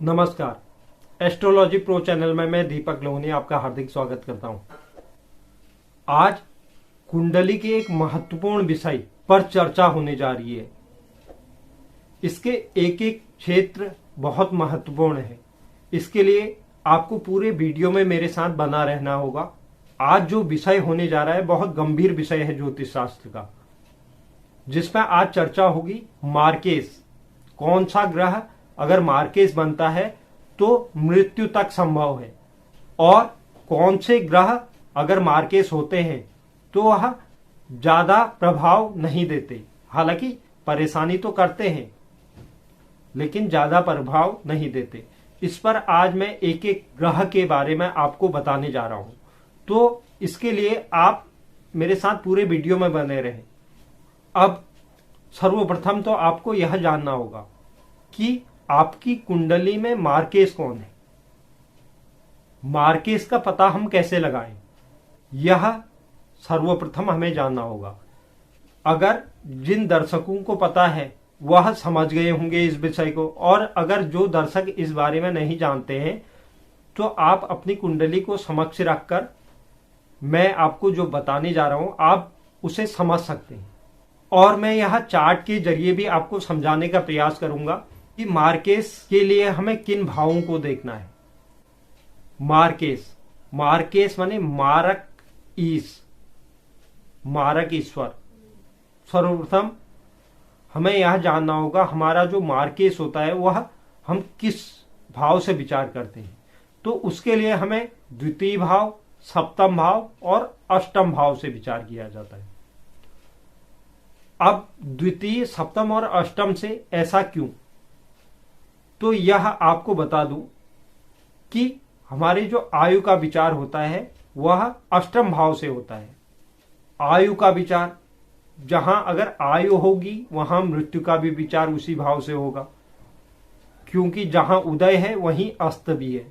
नमस्कार। Astrology pro channel में मैं दीपक लोहनी आपका हार्दिक स्वागत करता हूं। आज कुंडली के एक महत्वपूर्ण विषय पर चर्चा होने जा रही है। इसके एक एक क्षेत्र बहुत महत्वपूर्ण है। इसके लिए आपको पूरे वीडियो में मेरे साथ बना रहना होगा। आज जो विषय होने जा रहा है बहुत गंभीर विषय है ज्योतिष शास्त्र का, जिसमें आज चर्चा होगी मार्केस। कौन सा ग्रह अगर मार्केस बनता है तो मृत्यु तक संभव है, और कौन से ग्रह अगर मार्केस होते हैं तो वह ज्यादा प्रभाव नहीं देते। हालांकि परेशानी तो करते हैं लेकिन ज्यादा प्रभाव नहीं देते। इस पर आज मैं एक एक ग्रह के बारे में आपको बताने जा रहा हूं, तो इसके लिए आप मेरे साथ पूरे वीडियो में बने रहें। अब सर्वप्रथम तो आपको यह जानना होगा कि आपकी कुंडली में मार्केस कौन है। मार्केस का पता हम कैसे लगाएं, यह सर्वप्रथम हमें जानना होगा। अगर जिन दर्शकों को पता है वह समझ गए होंगे इस विषय को, और अगर जो दर्शक इस बारे में नहीं जानते हैं तो आप अपनी कुंडली को समक्ष रखकर मैं आपको जो बताने जा रहा हूं आप उसे समझ सकते हैं। और मैं यह चार्ट के जरिए भी आपको समझाने का प्रयास करूंगा कि मार्केस के लिए हमें किन भावों को देखना है। मार्केस माने मारक ईश्वर। सर्वप्रथम हमें यह जानना होगा हमारा जो मार्केस होता है वह हम किस भाव से विचार करते हैं। तो उसके लिए हमें द्वितीय भाव, सप्तम भाव और अष्टम भाव से विचार किया जाता है। अब द्वितीय, सप्तम और अष्टम से ऐसा क्यों, तो यह आपको बता दूं कि हमारी जो आयु का विचार होता है वह अष्टम भाव से होता है। आयु का विचार, जहां अगर आयु होगी वहां मृत्यु का भी विचार उसी भाव से होगा, क्योंकि जहां उदय है वहीं अस्त भी है।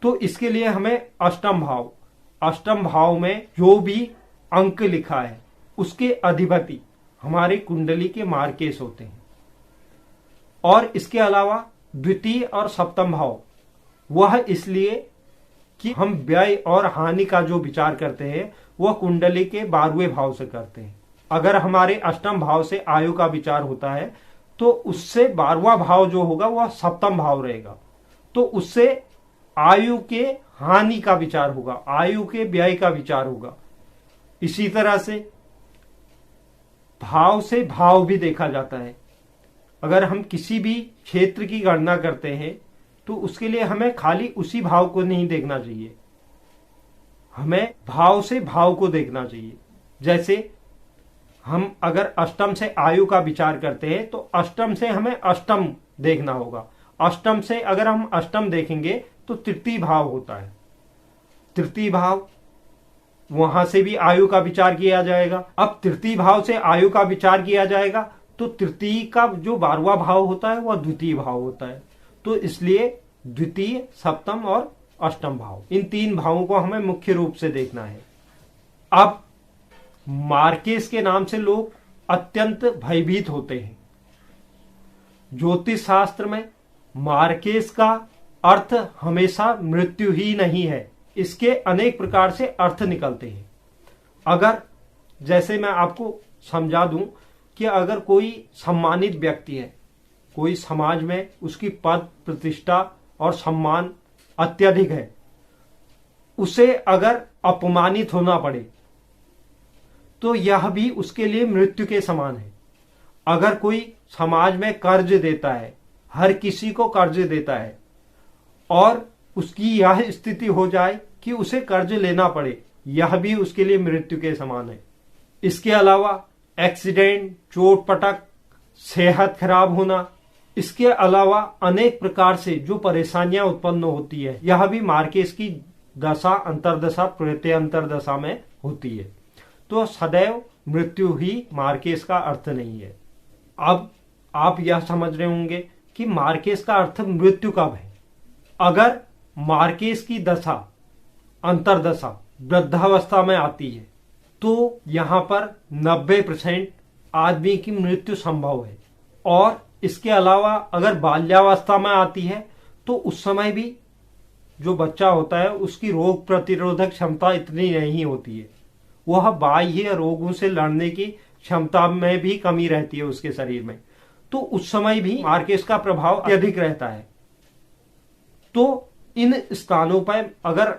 तो इसके लिए हमें अष्टम भाव में जो भी अंक लिखा है उसके अधिपति हमारी कुंडली के मार्केस होते हैं। और इसके अलावा द्वितीय और सप्तम भाव वह इसलिए कि हम व्यय और हानि का जो विचार करते हैं वह कुंडली के 12वें भाव से करते हैं। अगर हमारे अष्टम भाव से आयु का विचार होता है तो उससे 12वां भाव जो होगा वह सप्तम भाव रहेगा, तो उससे आयु के हानि का विचार होगा, आयु के व्यय का विचार होगा। इसी तरह से भाव से भाव भी देखा जाता है। अगर हम किसी भी क्षेत्र की गणना करते हैं तो उसके लिए हमें खाली उसी भाव को नहीं देखना चाहिए, हमें भाव से भाव को देखना चाहिए। जैसे हम अगर अष्टम से आयु का विचार करते हैं तो अष्टम से हमें अष्टम देखना होगा। अष्टम से अगर हम अष्टम देखेंगे तो तृतीय भाव होता है। तृतीय भाव, वहां से भी आयु का विचार किया जाएगा। अब तृतीय भाव से आयु का विचार किया जाएगा तो तृतीय का जो 12वां भाव होता है वह द्वितीय भाव होता है। तो इसलिए द्वितीय, सप्तम और अष्टम भाव, इन 3 भावों को हमें मुख्य रूप से देखना है। अब मार्केस के नाम से लोग अत्यंत भयभीत होते हैं। ज्योतिष शास्त्र में मार्केस का अर्थ हमेशा मृत्यु ही नहीं है, इसके अनेक प्रकार से अर्थ निकलते हैं। अगर जैसे मैं आपको समझा दूं कि अगर कोई सम्मानित व्यक्ति है, कोई समाज में उसकी पद प्रतिष्ठा और सम्मान अत्यधिक है, उसे अगर अपमानित होना पड़े तो यह भी उसके लिए मृत्यु के समान है। अगर कोई समाज में कर्ज देता है, हर किसी को कर्ज देता है, और उसकी यह स्थिति हो जाए कि उसे कर्ज लेना पड़े, यह भी उसके लिए मृत्यु के समान है। इसके अलावा एक्सीडेंट, चोट पटक, सेहत खराब होना, इसके अलावा अनेक प्रकार से जो परेशानियां उत्पन्न होती है, यह भी मार्केस की दशा, अंतरदशा, प्रत्यय अंतरदशा में होती है। तो सदैव मृत्यु ही मार्केस का अर्थ नहीं है। अब आप यह समझ रहे होंगे कि मार्केस का अर्थ मृत्यु कब है। अगर मार्केस की दशा, अंतरदशा वृद्धावस्था में आती है तो यहां पर 90% आदमी की मृत्यु संभव है। और इसके अलावा अगर बाल्यावस्था में आती है तो उस समय भी जो बच्चा होता है उसकी रोग प्रतिरोधक क्षमता इतनी नहीं होती है, वह बाह्य रोगों से लड़ने की क्षमता में भी कमी रहती है उसके शरीर में। तो उस समय भी मार्केस का प्रभाव अत्यधिक रहता है। तो इन स्थानों पर अगर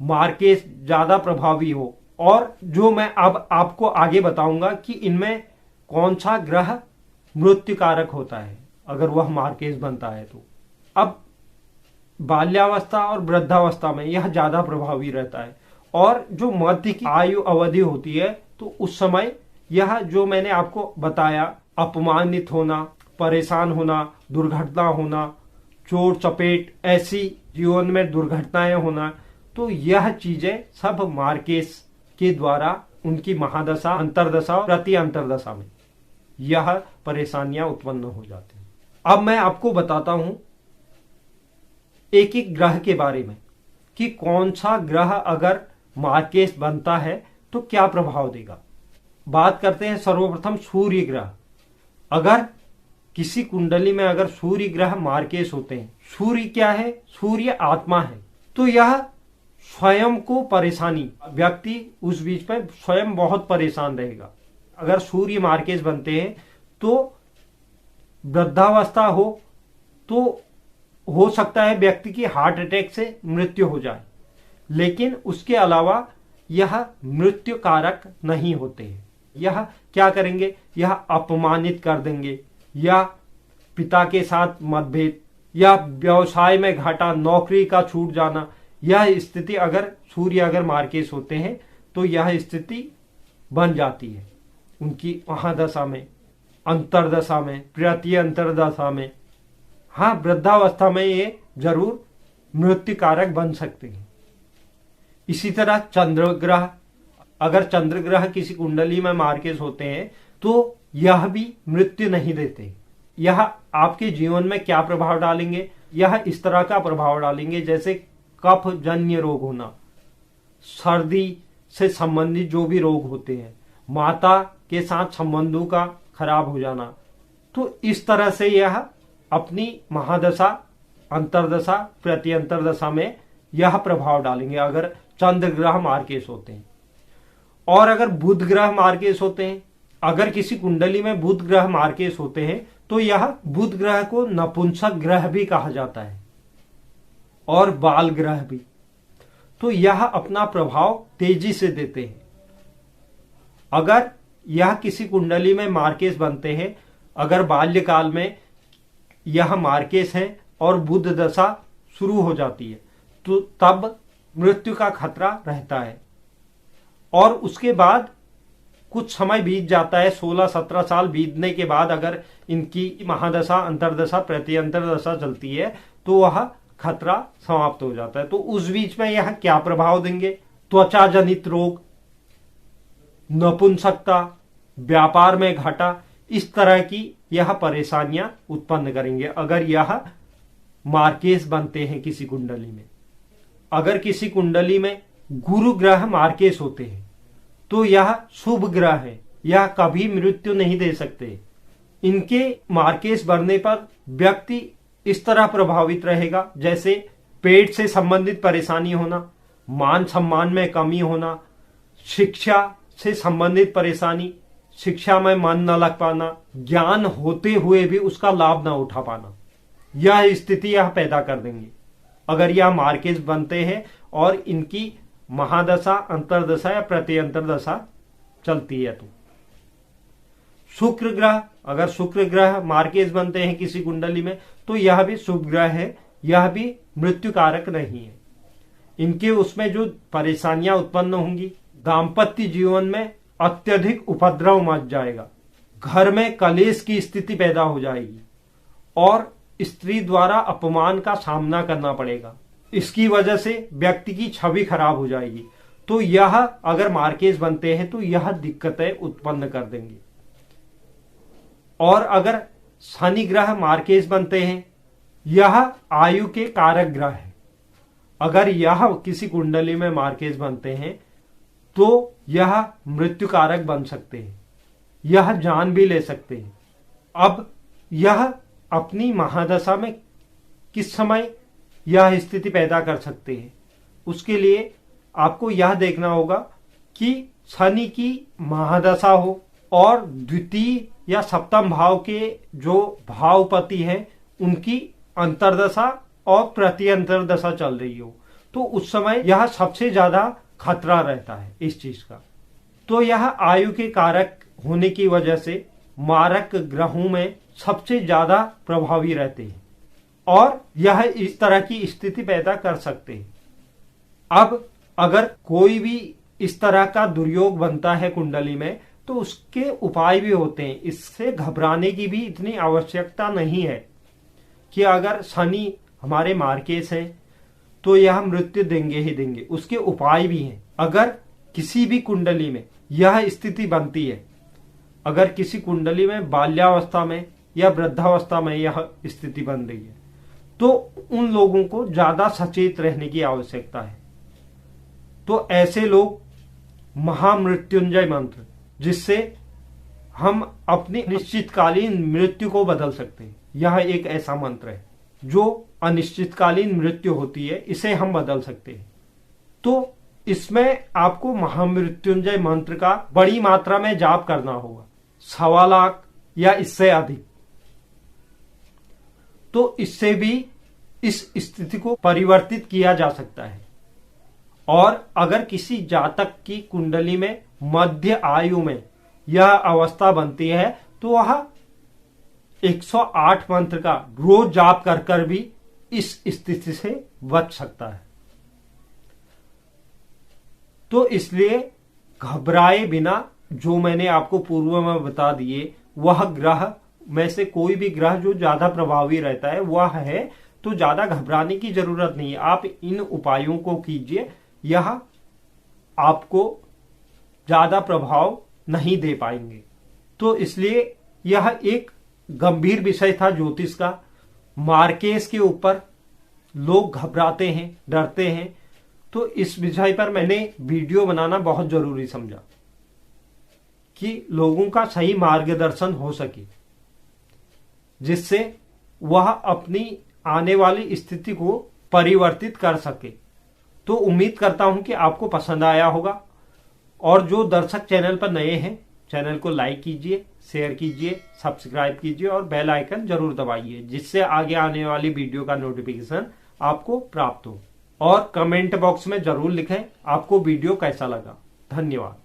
मार्केस ज्यादा प्रभावी हो, और जो मैं अब आपको आगे बताऊंगा कि इनमें कौन सा ग्रह मृत्युकारक होता है अगर वह मार्केस बनता है। तो अब बाल्यावस्था और वृद्धावस्था में यह ज्यादा प्रभावी रहता है, और जो मध्य की आयु अवधि होती है तो उस समय यह जो मैंने आपको बताया, अपमानित होना, परेशान होना, दुर्घटना होना, चोट चपेट, ऐसी जीवन में दुर्घटनाएं होना, तो यह चीजें सब मार्केस के द्वारा उनकी महादशा, अंतरदशा और प्रति अंतरदशा में यह परेशानियां उत्पन्न हो जाती हैं। अब मैं आपको बताता हूं एक एक ग्रह के बारे में कि कौन सा ग्रह अगर मार्केस बनता है तो क्या प्रभाव देगा। बात करते हैं सर्वप्रथम सूर्य ग्रह। अगर किसी कुंडली में अगर सूर्य ग्रह मार्केस होते हैं, सूर्य क्या है? सूर्य आत्मा है। तो यह स्वयं को परेशानी, व्यक्ति उस बीच में स्वयं बहुत परेशान रहेगा। अगर सूर्य मार्केस बनते हैं तो वृद्धावस्था हो तो हो सकता है व्यक्ति की हार्ट अटैक से मृत्यु हो जाए, लेकिन उसके अलावा यह मृत्यु कारक नहीं होते हैं। यह क्या करेंगे? यह अपमानित कर देंगे, या पिता के साथ मतभेद, या व्यवसाय में घाटा, नौकरी का छूट जाना, यह स्थिति अगर सूर्य अगर मार्केस होते हैं तो यह स्थिति बन जाती है उनकी महादशा में, अंतरदशा में, प्रति अंतरदशा में। हाँ, वृद्धावस्था में ये जरूर मृत्यु कारक बन सकते हैं। इसी तरह चंद्र ग्रह, अगर चंद्र ग्रह किसी कुंडली में मार्केस होते हैं तो यह भी मृत्यु नहीं देते। यह आपके जीवन में क्या प्रभाव डालेंगे? यह इस तरह का प्रभाव डालेंगे जैसे कफ जन्य रोग होना, सर्दी से संबंधित जो भी रोग होते हैं, माता के साथ संबंधों का खराब हो जाना। तो इस तरह से यह अपनी महादशा, अंतरदशा, प्रति अंतरदशा में यह प्रभाव डालेंगे अगर चंद्र ग्रह मार्केस होते हैं। और अगर बुध ग्रह मार्केस होते हैं, अगर किसी कुंडली में बुध ग्रह मार्केस होते हैं तो यह बुध ग्रह को नपुंसक ग्रह भी कहा जाता है, और बाल ग्रह भी। तो यह अपना प्रभाव तेजी से देते हैं। अगर यह किसी कुंडली में मार्केस बनते हैं, अगर बाल्यकाल में यह मार्केस है और बुध दशा शुरू हो जाती है तो तब मृत्यु का खतरा रहता है। और उसके बाद कुछ समय बीत जाता है, 16-17 साल बीतने के बाद अगर इनकी महादशा, अंतरदशा, प्रति अंतरदशा चलती है तो वह खतरा समाप्त हो जाता है। तो उस बीच में यह क्या प्रभाव देंगे? त्वचा जनित रोग, नपुंसकता, व्यापार में घाटा, इस तरह की यह परेशानियां उत्पन्न करेंगे अगर यह मार्केस बनते हैं किसी कुंडली में। अगर किसी कुंडली में गुरु ग्रह मार्केस होते हैं तो यह शुभ ग्रह है, यह कभी मृत्यु नहीं दे सकते। इनके मार्केस बनने पर व्यक्ति इस तरह प्रभावित रहेगा जैसे पेट से संबंधित परेशानी होना, मान सम्मान में कमी होना, शिक्षा से संबंधित परेशानी, शिक्षा में मन न लग पाना, ज्ञान होते हुए भी उसका लाभ न उठा पाना, यह स्थिति यह पैदा कर देंगे अगर यह मार्केस बनते हैं और इनकी महादशा, अंतरदशा या प्रति अंतरदशा चलती है। तो शुक्र ग्रह, अगर शुक्र ग्रह मार्केस बनते हैं किसी कुंडली में तो यह भी शुभ ग्रह है, यह भी मृत्यु कारक नहीं है। इनके उसमें जो परेशानियां उत्पन्न होंगी, दाम्पत्य जीवन में अत्यधिक उपद्रव मच जाएगा, घर में कलेश की स्थिति पैदा हो जाएगी और स्त्री द्वारा अपमान का सामना करना पड़ेगा। इसकी वजह से व्यक्ति की छवि खराब हो जाएगी। तो यह अगर मार्केस बनते हैं तो यह दिक्कतें उत्पन्न कर देंगे। और अगर शनि ग्रह मार्केस बनते हैं, यह आयु के कारक ग्रह है। अगर यह किसी कुंडली में मार्केस बनते हैं तो यह मृत्यु कारक बन सकते हैं, यह जान भी ले सकते हैं। अब यह अपनी महादशा में किस समय यह स्थिति पैदा कर सकते हैं। उसके लिए आपको यह देखना होगा कि शनि की महादशा हो और द्वितीय या सप्तम भाव के जो भावपति हैं उनकी अंतर्दशा और प्रति अंतर्दशा चल रही हो, तो उस समय यह सबसे ज्यादा खतरा रहता है इस चीज का। तो यह आयु के कारक होने की वजह से मारक ग्रहों में सबसे ज्यादा प्रभावी रहते हैं और यह इस तरह की स्थिति पैदा कर सकते हैं। अब अगर कोई भी इस तरह का दुर्योग बनता है कुंडली में तो उसके उपाय भी होते हैं। इससे घबराने की भी इतनी आवश्यकता नहीं है कि अगर शनि हमारे मार्केस हैं तो यह मृत्यु देंगे ही देंगे। उसके उपाय भी हैं। अगर किसी भी कुंडली में यह स्थिति बनती है, अगर किसी कुंडली में बाल्यावस्था में या वृद्धावस्था में यह स्थिति बन रही है, तो उन लोगों को ज्यादा सचेत रहने की आवश्यकता है। तो ऐसे लोग महामृत्युंजय मंत्र, जिससे हम अपनी निश्चितकालीन मृत्यु को बदल सकते हैं, यह एक ऐसा मंत्र है जो अनिश्चितकालीन मृत्यु होती है, इसे हम बदल सकते हैं। तो इसमें आपको महामृत्युंजय मंत्र का बड़ी मात्रा में जाप करना होगा, 1.25 लाख या इससे अधिक। तो इससे भी इस स्थिति को परिवर्तित किया जा सकता है। और अगर किसी जातक की कुंडली में मध्य आयु में यह अवस्था बनती है तो वह 108 मंत्र का रोज जाप कर कर भी इस स्थिति से बच सकता है। तो इसलिए घबराए बिना, जो मैंने आपको पूर्व में बता दिए, वह ग्रह में से कोई भी ग्रह जो ज्यादा प्रभावी रहता है वह है, तो ज्यादा घबराने की जरूरत नहीं है। आप इन उपायों को कीजिए, यह आपको ज्यादा प्रभाव नहीं दे पाएंगे। तो इसलिए यह एक गंभीर विषय था ज्योतिष का। मार्केस के ऊपर लोग घबराते हैं, डरते हैं, तो इस विषय पर मैंने वीडियो बनाना बहुत जरूरी समझा कि लोगों का सही मार्गदर्शन हो सके, जिससे वह अपनी आने वाली स्थिति को परिवर्तित कर सके। तो उम्मीद करता हूं कि आपको पसंद आया होगा। और जो दर्शक चैनल पर नए हैं, चैनल को लाइक कीजिए, शेयर कीजिए, सब्सक्राइब कीजिए और बेल आइकन जरूर दबाइए, जिससे आगे आने वाली वीडियो का नोटिफिकेशन आपको प्राप्त हो। और कमेंट बॉक्स में जरूर लिखें आपको वीडियो कैसा लगा। धन्यवाद।